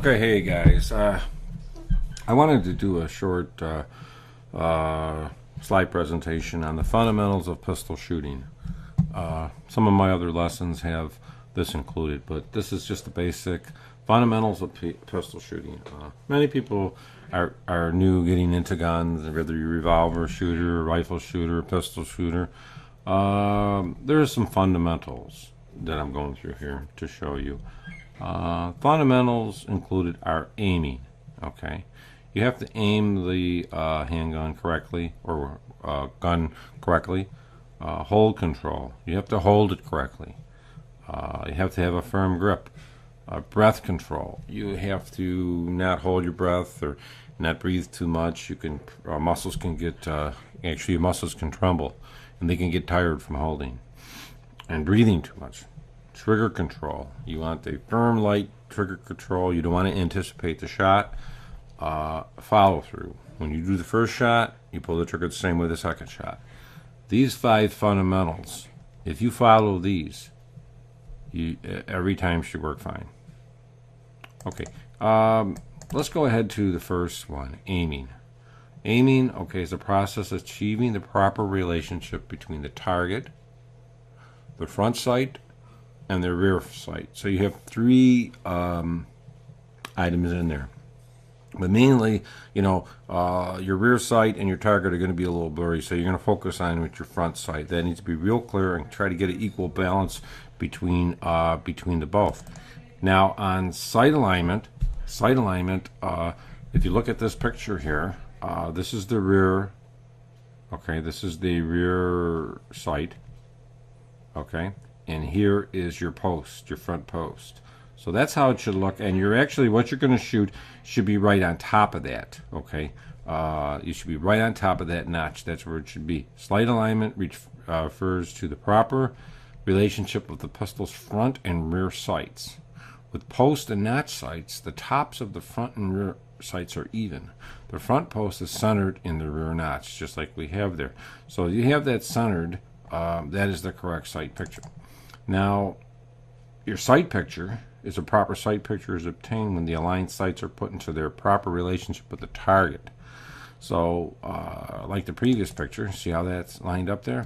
Okay, hey guys. I wanted to do a short slide presentation on the fundamentals of pistol shooting. Some of my other lessons have this included, but this is just the basic fundamentals of pistol shooting. Many people are new getting into guns, whether you're a revolver shooter, a rifle shooter, a pistol shooter. There are some fundamentals that I'm going through here to show you. Fundamentals included are aiming. Okay, you have to aim the handgun correctly or gun correctly. Hold control. You have to hold it correctly. You have to have a firm grip. Breath control. You have to not hold your breath or not breathe too much. You can muscles can get actually your muscles can tremble and they can get tired from holding and breathing too much. Trigger control. You want a firm, light trigger control. You don't want to anticipate the shot. Follow through. When you do the first shot, you pull the trigger the same way the second shot. These 5 fundamentals, if you follow these, every time should work fine. Okay, let's go ahead to the first one, aiming. Aiming, okay, is the process of achieving the proper relationship between the target, the front sight, and the rear sight. So you have 3 items in there. But mainly, your rear sight and your target are going to be a little blurry, so you're going to focus on with your front sight. That needs to be real clear and try to get an equal balance between the both. Now on sight alignment, if you look at this picture here, this is the rear. Okay, this is the rear sight. Okay, and here is your post, your front post. So that's how it should look, and you're actually, what you're going to shoot should be right on top of that, okay? You should be right on top of that notch. That's where it should be. Sight alignment refers to the proper relationship of the pistol's front and rear sights. With post and notch sights, the tops of the front and rear sights are even. The front post is centered in the rear notch, just like we have there. So you have that centered, that is the correct sight picture. Now, your sight picture is a proper sight picture is obtained when the aligned sights are put into their proper relationship with the target. So, like the previous picture, see how that's lined up there?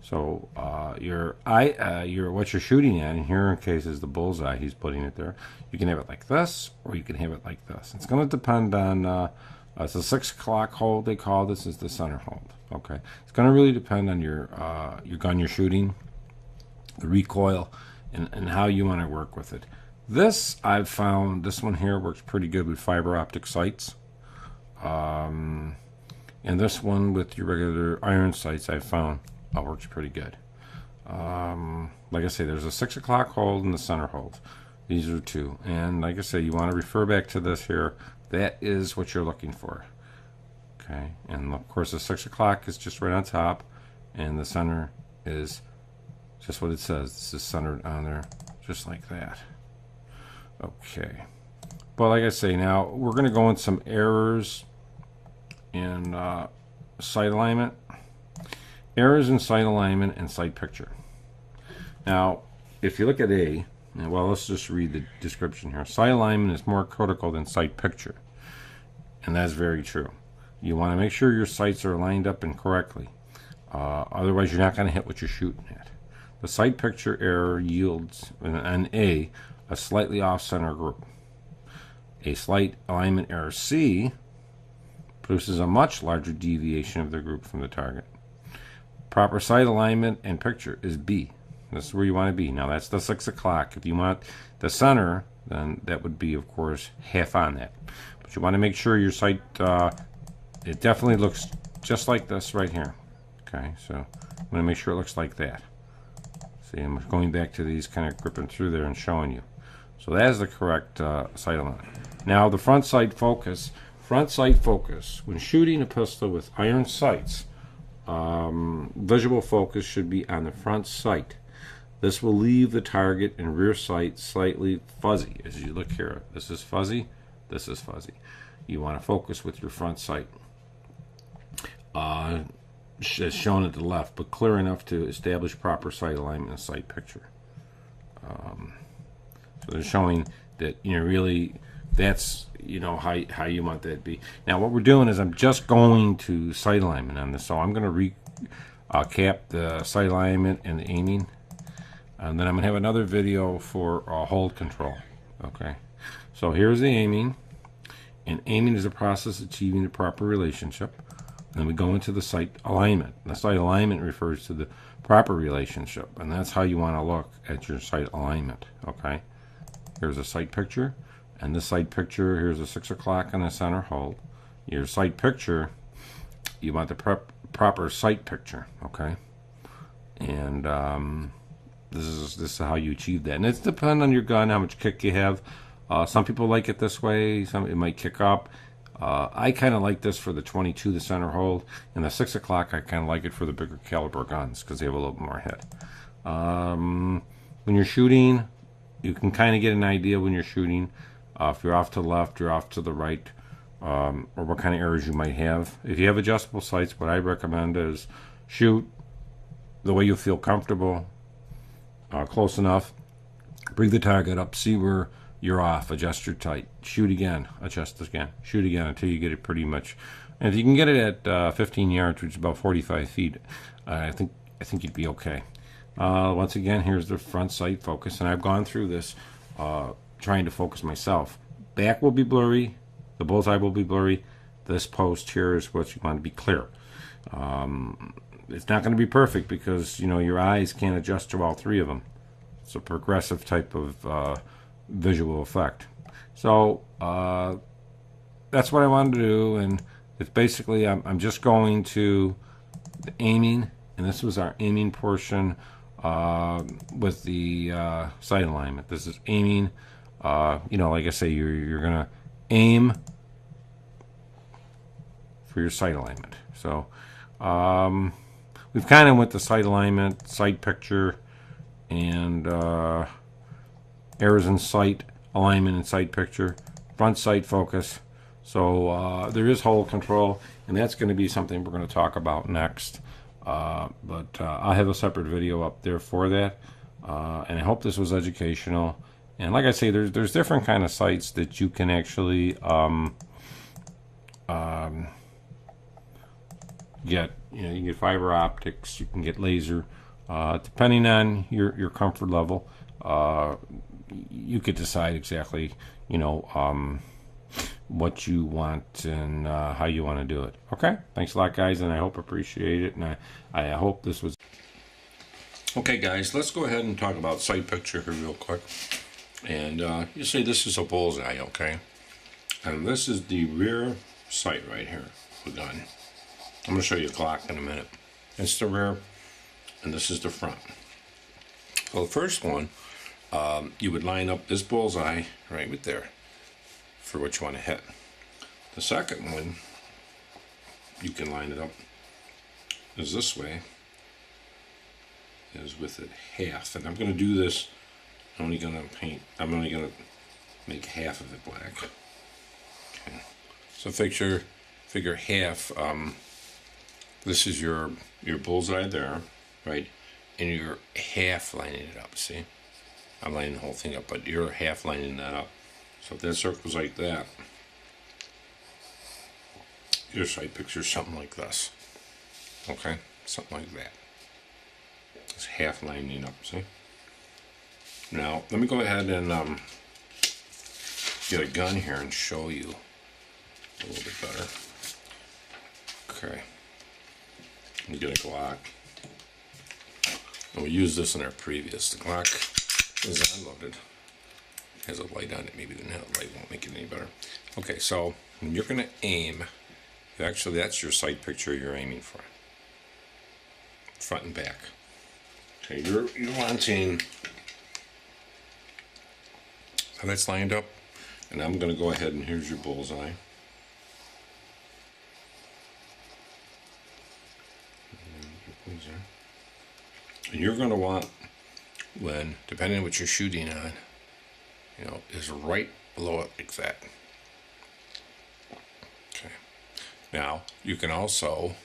So, what you're shooting at, and here in case is the bullseye, he's putting it there. You can have it like this, or you can have it like this. It's going to depend on, it's a 6 o'clock hold, they call this is the center hold. Okay, it's going to really depend on your gun you're shooting, the recoil, and how you want to work with it. This, I've found, this one here works pretty good with fiber optic sights. And this one with your regular iron sights, I've found works pretty good. Like I say, there's a 6 o'clock hold and the center hold. These are 2. And like I say, you want to refer back to this here. That is what you're looking for. Okay. And of course, the 6 o'clock is just right on top. And the center is just what it says. This is centered on there, just like that. Okay. But like I say, now we're going to go in some errors in sight alignment. Errors in sight alignment and sight picture. Now, if you look at A, well, let's just read the description here. Sight alignment is more critical than sight picture. And that's very true. You want to make sure your sights are lined up and correctly. Otherwise, you're not going to hit what you're shooting at. The sight picture error yields an A, a slightly off-center group. A slight alignment error C produces a much larger deviation of the group from the target. Proper sight alignment and picture is B. This is where you want to be. Now that's the 6 o'clock. If you want the center, then that would be, of course, half on that. But you want to make sure your sight, it definitely looks just like this right here. Okay, so I'm going to make sure it looks like that. See, I'm going back to these, kind of gripping through there and showing you. So that is the correct sight alignment. Now the front sight focus. Front sight focus. When shooting a pistol with iron sights, visual focus should be on the front sight. This will leave the target and rear sight slightly fuzzy. As you look here, this is fuzzy, this is fuzzy. You want to focus with your front sight. As shown at the left, but clear enough to establish proper sight alignment and sight picture. So they're showing that really that's, you know, how you want that to be. Now what we're doing is I'm just going to sight alignment on this, so I'm going to recap the sight alignment and the aiming, and then I'm going to have another video for hold control. Okay, so here's the aiming, and aiming is a process of achieving the proper relationship. And then we go into the sight alignment. The sight alignment refers to the proper relationship, and that's how you want to look at your sight alignment. Okay, here's a sight picture, and this sight picture, here's a 6 o'clock on the center hold. Your sight picture, you want the proper sight picture. Okay, and this is how you achieve that, and it's dependent on your gun, how much kick you have. Some people like it this way. Some it might kick up. I kind of like this for the 22, the center hold, and the 6 o'clock I kind of like it for the bigger caliber guns because they have a little bit more head. When you're shooting, you can kind of get an idea when you're shooting if you're off to the left, you're off to the right, or what kind of errors you might have. If you have adjustable sights, what I recommend is shoot the way you feel comfortable, close enough, bring the target up, see where you're off, adjust your sight, shoot again, adjust again, shoot again until you get it pretty much. And if you can get it at 15 yards, which is about 45 feet, I think you'd be okay. Once again, here's the front sight focus, and I've gone through this trying to focus myself. Back will be blurry, the bullseye will be blurry. This post here is what you want to be clear. It's not going to be perfect because, you know, your eyes can't adjust to all three of them. It's a progressive type of visual effect. So that's what I wanted to do, and it's basically I'm just going to the aiming, and this was our aiming portion with the sight alignment. This is aiming. You know, like I say, you're gonna aim for your sight alignment. So we've kind of went the sight alignment, sight picture, and errors in sight alignment and sight picture, front sight focus. So there is hold control, and that's going to be something we're going to talk about next. But I'll have a separate video up there for that, and I hope this was educational. And like I say, there's different kind of sights that you can actually get. You know, you can get fiber optics, you can get laser, depending on your comfort level. You could decide exactly, you know, what you want and how you want to do it. Okay, thanks a lot, guys, and I hope appreciate it, and I hope this was okay. Guys, let's go ahead and talk about sight picture here real quick. And you say this is a bullseye, okay, and this is the rear sight right here of the gun. I'm going to show you a Glock in a minute. It's the rear, and this is the front. So the first one, you would line up this bullseye right there for what you want to hit. The second one, you can line it up is this way, is with it half. And I'm going to do this, I'm only going to make half of it black. Okay. So figure half, this is your bullseye there, right? And you're half lining it up, see? I'm lining the whole thing up, but you're half lining that up. So if that circle's like that, your sight picture is something like this. Okay? Something like that. It's half lining up, see? Now, let me go ahead and get a gun here and show you a little bit better. Okay. Let me get a Glock. And we used this in our previous. The Glock is unloaded. Has a light on it. Maybe the light won't make it any better. Okay, so when you're going to aim, actually that's your sight picture you're aiming for. Front and back. Okay, you're wanting how that's lined up, and I'm going to go ahead and here's your bullseye. And you're going to want, when, depending on what you're shooting on, you know, is right below it like that. Okay. Now, you can also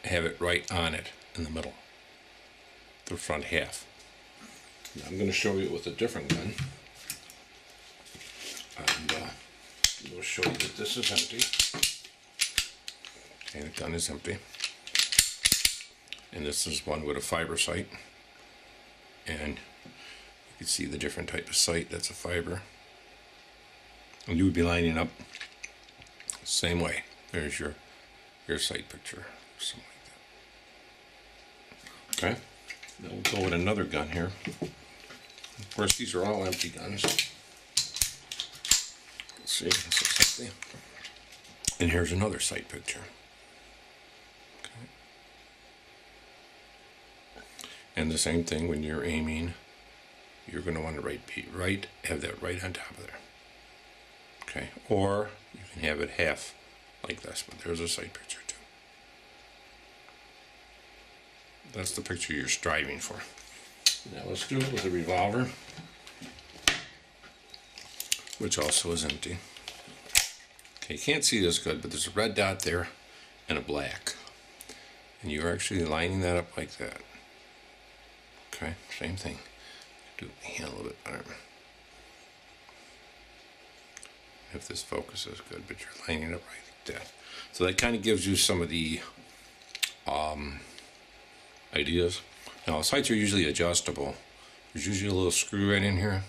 have it right on it in the middle, the front half. Now, I'm going to show you with a different gun. And we'll show you that this is empty. Okay, the gun is empty. And this is one with a fiber sight. And you can see the different type of sight. That's a fiber. And you would be lining up the same way. There's your sight picture, something like that. Okay, then we'll go with another gun here. Of course, these are all empty guns. Let's see, this looks empty. And here's another sight picture. Okay. And the same thing when you're aiming, you're going to want to have that right on top of there. Okay, or you can have it half like this, but there's a sight picture too. That's the picture you're striving for. Now let's do it with a revolver, which also is empty. Okay, you can't see this good, but there's a red dot there and a black. And you're actually lining that up like that. Okay, same thing. Do it with my hand a little bit better. If this focus is good, but you're lining it up right like that. So that kind of gives you some of the ideas. Now, sights are usually adjustable. There's usually a little screw right in here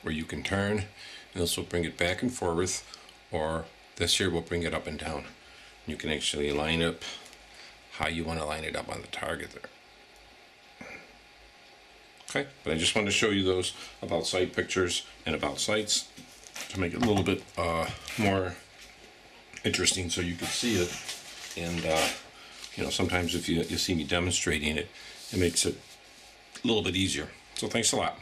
where you can turn, and this will bring it back and forth, or this here will bring it up and down. You can actually line up how you want to line it up on the target there. Okay, but I just wanted to show you those about sight pictures and about sights to make it a little bit more interesting so you can see it. And you know, sometimes if you see me demonstrating it, it makes it a little bit easier. So thanks a lot.